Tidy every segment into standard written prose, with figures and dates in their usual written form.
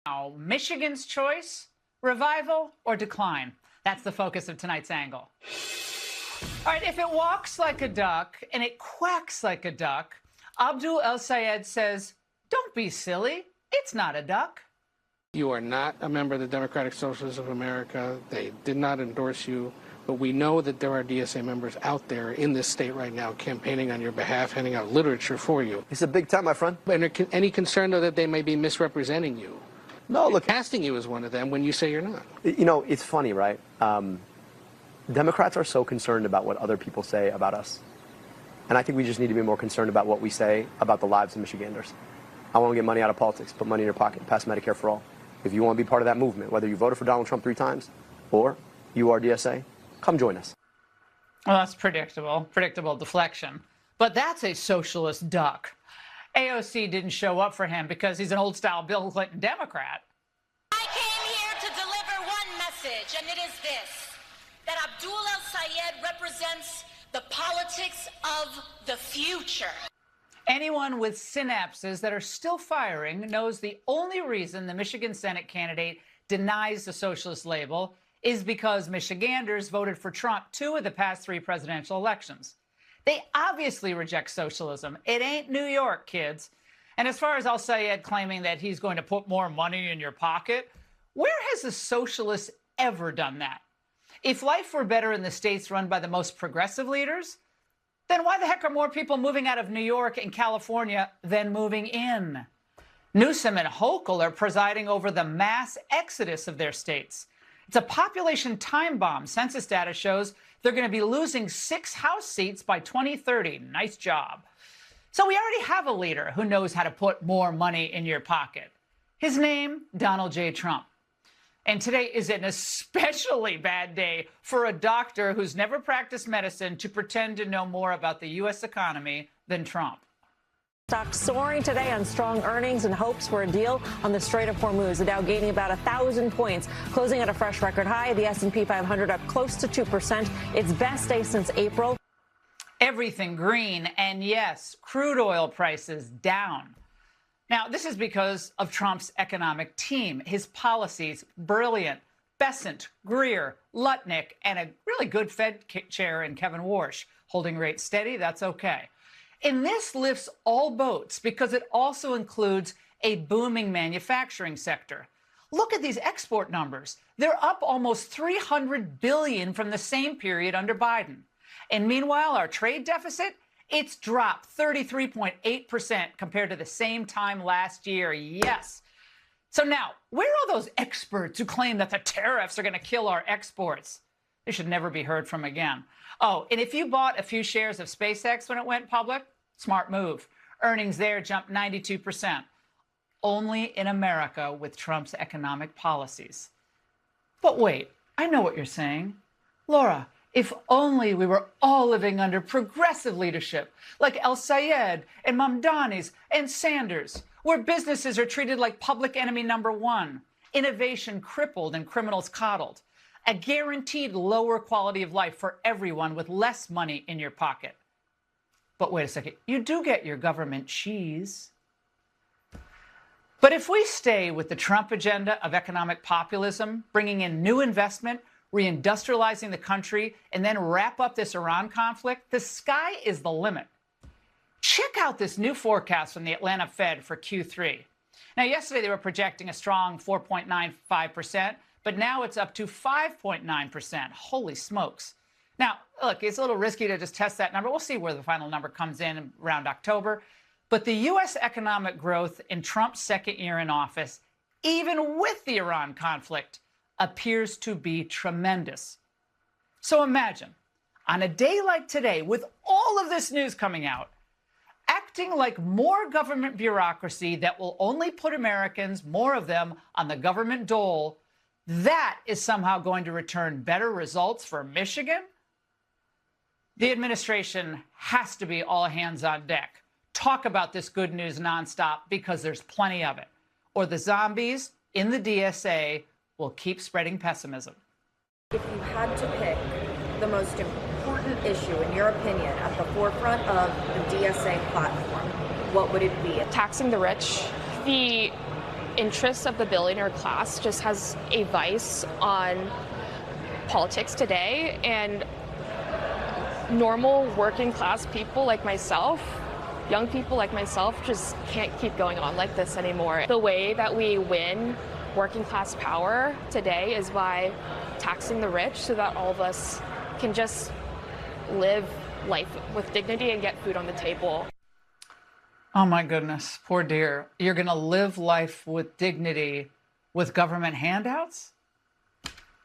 Now, Michigan's choice, revival or decline? That's the focus of tonight's angle. All right, if it walks like a duck and it quacks like a duck, Abdul El Sayed says, don't be silly. It's not a duck. You are not a member of the Democratic Socialists of America. They did not endorse you. But we know that there are DSA members out there in this state right now campaigning on your behalf, handing out literature for you. It's a big time, my friend. And any concern, though, that they may be misrepresenting you? No, look. Casting you as one of them when you say you're not. You know, it's funny, right? Democrats are so concerned about what other people say about us. And I think we just need to be more concerned about what we say about the lives of Michiganders. I want to get money out of politics, put money in your pocket, pass Medicare for all. If you want to be part of that movement, whether you voted for Donald Trump 3 times or you are DSA, come join us. Well, that's predictable deflection. But that's a socialist duck. AOC didn't show up for him because he's an old-style Bill Clinton Democrat. I came here to deliver one message, and it is this, that Abdul El Sayed represents the politics of the future. Anyone with synapses that are still firing knows the only reason the Michigan Senate candidate denies the socialist label is because Michiganders voted for Trump 2 of the past 3 presidential elections. They obviously reject socialism. It ain't New York, kids. And as far as El Sayed claiming that he's going to put more money in your pocket, where has a socialist ever done that? If life were better in the states run by the most progressive leaders, then why the heck are more people moving out of New York and California than moving in? Newsom and Hochul are presiding over the mass exodus of their states. It's a population time bomb. Census data shows they're going to be losing 6 House seats by 2030. Nice job. So we already have a leader who knows how to put more money in your pocket. His name, Donald J. Trump. And today is an especially bad day for a doctor who's never practiced medicine to pretend to know more about the U.S. economy than Trump. Stocks soaring today on strong earnings and hopes for a deal on the Strait of Hormuz. The Dow gaining about 1,000 points, closing at a fresh record high. The S&P 500 up close to 2%, its best day since April. Everything green, and yes, crude oil prices down. Now, this is because of Trump's economic team. His policies, brilliant. Bessent, Greer, Lutnick, and a really good Fed chair in Kevin Warsh. Holding rates steady, that's okay. And this lifts all boats because it also includes a booming manufacturing sector. Look at these export numbers. They're up almost $300 billion from the same period under Biden. And meanwhile, our trade deficit, it's dropped 33.8% compared to the same time last year. Yes. So now, where are those experts who claim that the tariffs are going to kill our exports? They should never be heard from again. Oh, and if you bought a few shares of SpaceX when it went public, smart move. Earnings there jumped 92%. Only in America with Trump's economic policies. But wait, I know what you're saying. Laura, if only we were all living under progressive leadership, like El Sayed and Mamdani's and Sanders, where businesses are treated like public enemy number 1, innovation crippled and criminals coddled, a guaranteed lower quality of life for everyone with less money in your pocket. But wait a second, you do get your government cheese. But if we stay with the Trump agenda of economic populism, bringing in new investment, reindustrializing the country, and then wrap up this Iran conflict, the sky is the limit. Check out this new forecast from the Atlanta Fed for Q3. Now, yesterday they were projecting a strong 4.95%, but now it's up to 5.9%. Holy smokes. Now, look, it's a little risky to just test that number. We'll see where the final number comes in around October. But the U.S. economic growth in Trump's second year in office, even with the Iran conflict, appears to be tremendous. So imagine, on a day like today, with all of this news coming out, acting like more government bureaucracy that will only put Americans, more of them, on the government dole, that is somehow going to return better results for Michigan? The administration has to be all hands on deck. Talk about this good news nonstop because there's plenty of it. Or the zombies in the DSA will keep spreading pessimism. If you had to pick the most important issue, in your opinion, at the forefront of the DSA platform, what would it be? Taxing the rich. The interests of the billionaire class just has a vice on politics today, and normal working class people like myself, young people like myself, just can't keep going on like this anymore. The way that we win working class power today is by taxing the rich so that all of us can just live life with dignity and get food on the table. Oh my goodness, poor dear. You're going to live life with dignity with government handouts?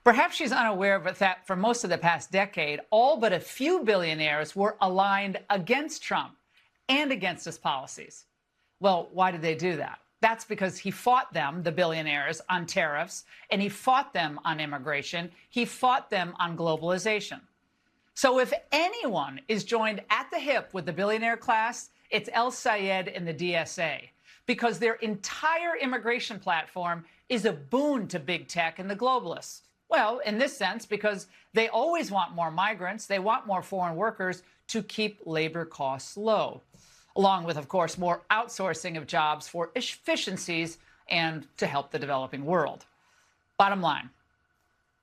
Perhaps she's unaware of that for most of the past decade, all but a few billionaires were aligned against Trump and against his policies. Well, why did they do that? That's because he fought them, the billionaires, on tariffs, and he fought them on immigration. He fought them on globalization. So if anyone is joined at the hip with the billionaire class, it's El Sayed and the DSA, because their entire immigration platform is a boon to big tech and the globalists. Well, in this sense, because they always want more migrants, they want more foreign workers to keep labor costs low, along with, of course, more outsourcing of jobs for efficiencies and to help the developing world. Bottom line,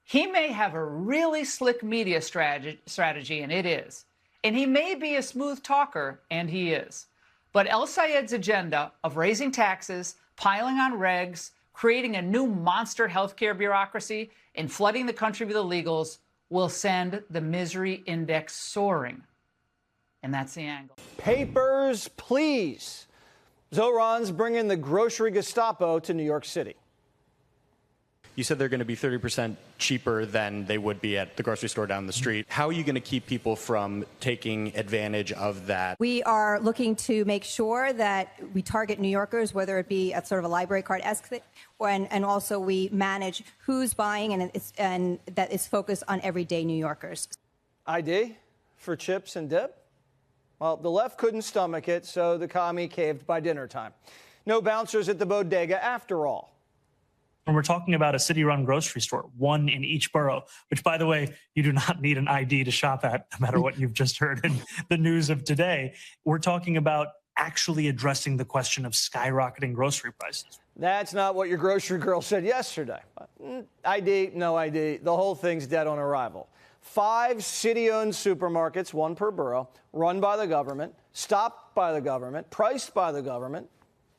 he may have a really slick media strategy, and it is. And he may be a smooth talker, and he is. But El Sayed's agenda of raising taxes, piling on regs, creating a new monster healthcare bureaucracy, and flooding the country with illegals will send the misery index soaring. And that's the angle. Papers, please. Zoran's bringing the grocery Gestapo to New York City. You said they're going to be 30% cheaper than they would be at the grocery store down the street. How are you going to keep people from taking advantage of that? We are looking to make sure that we target New Yorkers, whether it be at sort of a library card-esque thing, and also we manage who's buying, and that is focused on everyday New Yorkers. ID for chips and dip? Well, the left couldn't stomach it, so the commie caved by dinner time. No bouncers at the bodega after all. And we're talking about a city-run grocery store, one in each borough, which, by the way, you do not need an ID to shop at, no matter what you've just heard in the news of today. We're talking about actually addressing the question of skyrocketing grocery prices. That's not what your grocery girl said yesterday. ID, no ID, the whole thing's dead on arrival. 5 city-owned supermarkets, one per borough, run by the government, stopped by the government, priced by the government.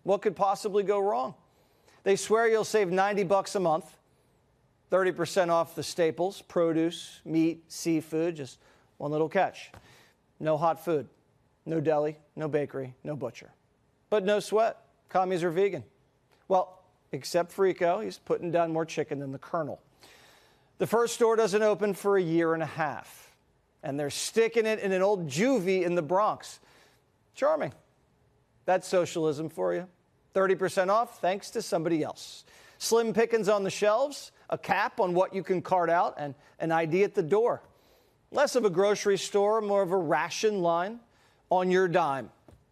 What could possibly go wrong? They swear you'll save $90 a month, 30% off the staples, produce, meat, seafood, just one little catch. No hot food, no deli, no bakery, no butcher. But no sweat, commies are vegan. Well, except Frico, he's putting down more chicken than the Colonel. The first store doesn't open for a year and a half, and they're sticking it in an old juvie in the Bronx. Charming. That's socialism for you. 30% off thanks to somebody else. Slim pickings on the shelves, a cap on what you can cart out, and an ID at the door. Less of a grocery store, more of a ration line on your dime,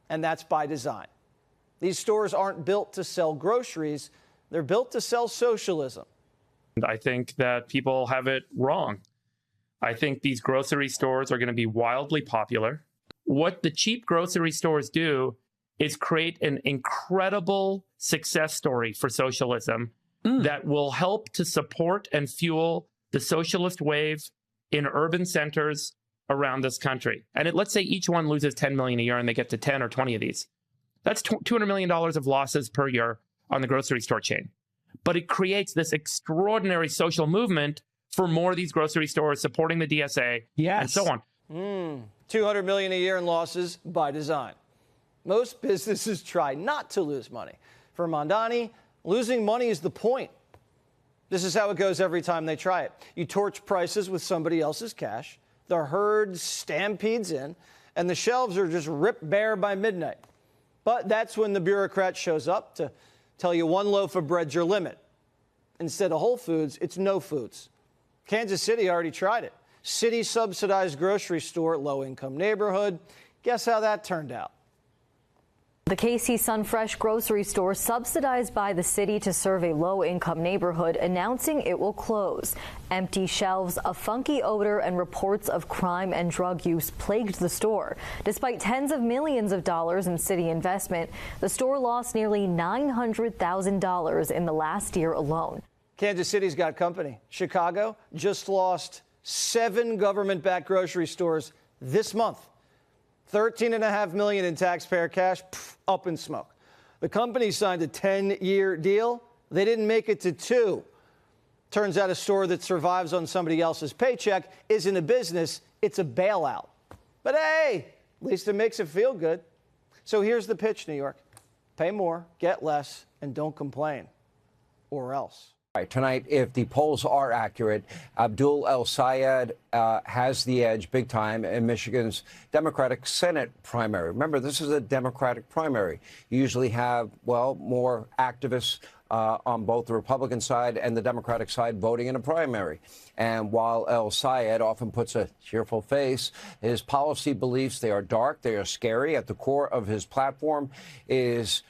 and that's by design. These stores aren't built to sell groceries, they're built to sell socialism. I think that people have it wrong. I think these grocery stores are going to be wildly popular. What the cheap grocery stores do is create an incredible success story for socialism that will help to support and fuel the socialist wave in urban centers around this country. And let's say each one loses $10 million a year and they get to 10 or 20 of these. That's $200 million of losses per year on the grocery store chain. But it creates this extraordinary social movement for more of these grocery stores supporting the DSA and so on. $200 million a year in losses by design. Most businesses try not to lose money. For Mondani, losing money is the point. This is how it goes every time they try it. You torch prices with somebody else's cash, the herd stampedes in, and the shelves are just ripped bare by midnight. But that's when the bureaucrat shows up to tell you one loaf of bread's your limit. Instead of Whole Foods, it's no foods. Kansas City already tried it. City-subsidized grocery store, low-income neighborhood. Guess how that turned out? The KC Sunfresh grocery store, subsidized by the city to serve a low-income neighborhood, announcing it will close. Empty shelves, a funky odor, and reports of crime and drug use plagued the store. Despite tens of millions of dollars in city investment, the store lost nearly $900,000 in the last year alone. Kansas City's got company. Chicago just lost 7 government-backed grocery stores this month. $13.5 million in taxpayer cash, up in smoke. The company signed a 10-year deal. They didn't make it to 2. Turns out a store that survives on somebody else's paycheck isn't a business, it's a bailout. But hey, at least it makes it feel good. So here's the pitch, New York. Pay more, get less, and don't complain. Or else. Right, tonight, if the polls are accurate, Abdul El-Sayed has the edge big time in Michigan's Democratic Senate primary. Remember, this is a Democratic primary. You usually have, well, more activists on both the Republican side and the Democratic side voting in a primary. And while El-Sayed often puts a cheerful face, his policy beliefs, they are dark, they are scary. At the core of his platform is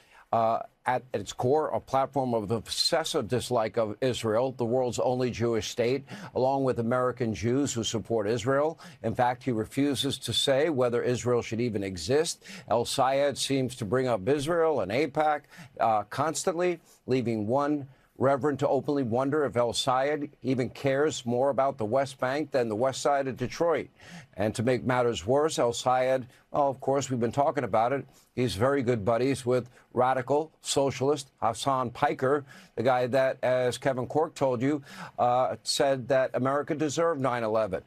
at its core, a platform of obsessive dislike of Israel, the world's only Jewish state, along with American Jews who support Israel. In fact, he refuses to say whether Israel should even exist. El-Sayed seems to bring up Israel and AIPAC constantly, leaving one reverend to openly wonder if El-Sayed even cares more about the West Bank than the west side of Detroit. And to make matters worse, El-Sayed, well, of course, we've been talking about it. He's very good buddies with radical socialist Hassan Piker, the guy that, as Kevin Corke told you, said that America deserved 9/11.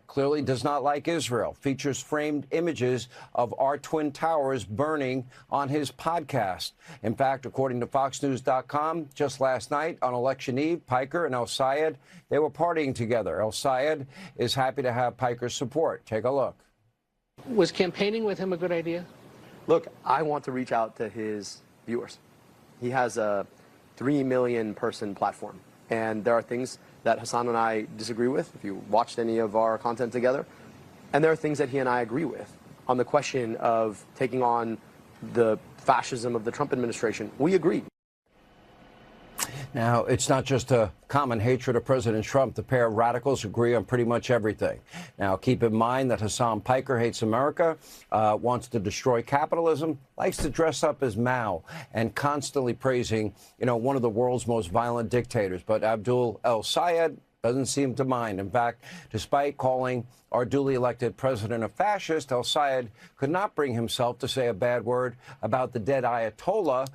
Clearly does not like Israel, features framed images of our Twin Towers burning on his podcast. In fact, according to FoxNews.com, just last night on election eve, Piker and El-Sayed, they were partying together. El-Sayed is happy to have Piker's support. Take a look. Was campaigning with him a good idea? Look, I want to reach out to his viewers. He has a 3 million person platform, and there are things that Hassan and I disagree with, if you watched any of our content together. And there are things that he and I agree with. On the question of taking on the fascism of the Trump administration, we agree. Now, it's not just a common hatred of President Trump. The pair of radicals agree on pretty much everything. Now, keep in mind that Hassan Piker hates America, wants to destroy capitalism, likes to dress up as Mao, and constantly praising, one of the world's most violent dictators. But Abdul El-Sayed doesn't seem to mind. In fact, despite calling our duly elected president a fascist, El-Sayed could not bring himself to say a bad word about the dead Ayatollah,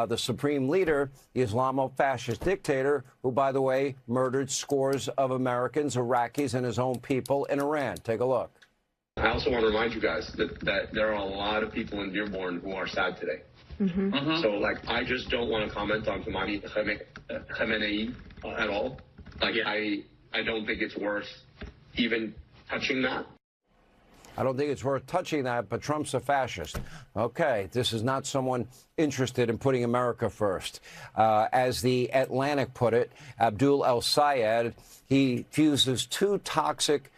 the supreme leader, the Islamo-fascist dictator, who, by the way, murdered scores of Americans, Iraqis, and his own people in Iran. Take a look. I also want to remind you guys that there are a lot of people in Dearborn who are sad today. So, I just don't want to comment on Khamenei at all. I don't think it's worth even touching that. I don't think it's worth touching that, but Trump's a fascist. Okay, this is not someone interested in putting America first. As The Atlantic put it, Abdul El-Sayed, he fuses 2 toxic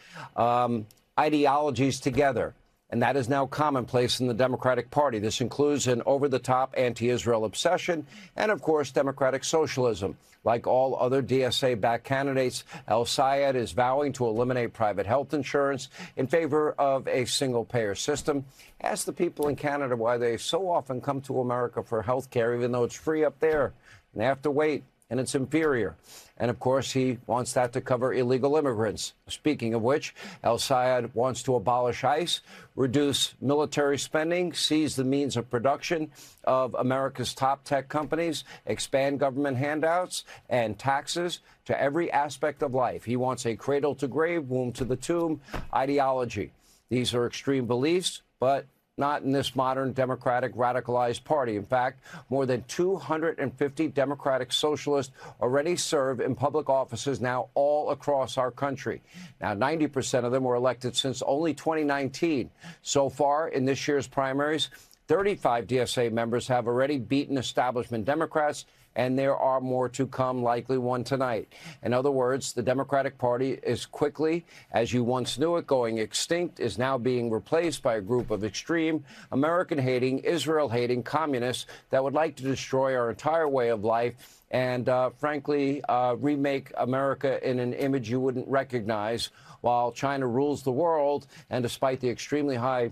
ideologies together. And that is now commonplace in the Democratic Party. This includes an over-the-top anti-Israel obsession and, of course, democratic socialism. Like all other DSA-backed candidates, El-Sayed is vowing to eliminate private health insurance in favor of a single-payer system. Ask the people in Canada why they so often come to America for health care, even though it's free up there. And they have to wait, and it's inferior. And, of course, he wants that to cover illegal immigrants. Speaking of which, El-Sayed wants to abolish ICE, reduce military spending, seize the means of production of America's top tech companies, expand government handouts and taxes to every aspect of life. He wants a cradle-to-grave, womb-to-the-tomb ideology. These are extreme beliefs, but not in this modern Democratic radicalized party. In fact, more than 250 Democratic socialists already serve in public offices now all across our country. Now, 90% of them were elected since only 2019. So far, in this year's primaries, 35 DSA members have already beaten establishment Democrats and there are more to come, likely one tonight. In other words, the Democratic Party is quickly, as you once knew it, going extinct, is now being replaced by a group of extreme, American-hating, Israel-hating communists that would like to destroy our entire way of life and, frankly, remake America in an image you wouldn't recognize while China rules the world. And despite the extremely high,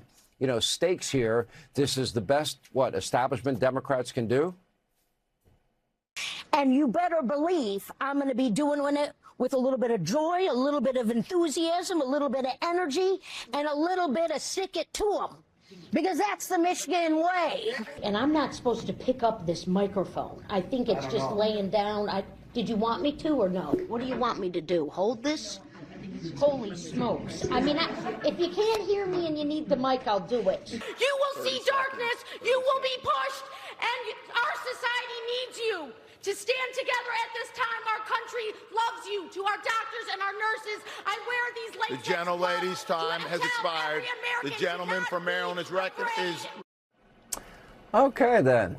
stakes here, this is the best, establishment Democrats can do? And you better believe I'm going to be doing it with a little bit of joy, a little bit of enthusiasm, a little bit of energy, and a little bit of stick it to them. Because that's the Michigan way. And I'm not supposed to pick up this microphone. I think it's just laying down. Did you want me to or no? What do you want me to do? Hold this? Holy smokes. I mean, if you can't hear me and you need the mic, I'll do it. You will see darkness. You will be pushed. And our society needs you to stand together at this time. Our country loves you. To our doctors and our nurses, I wear these latex The gentlelady's time has expired. The gentleman from Maryland, his record is... Okay, then.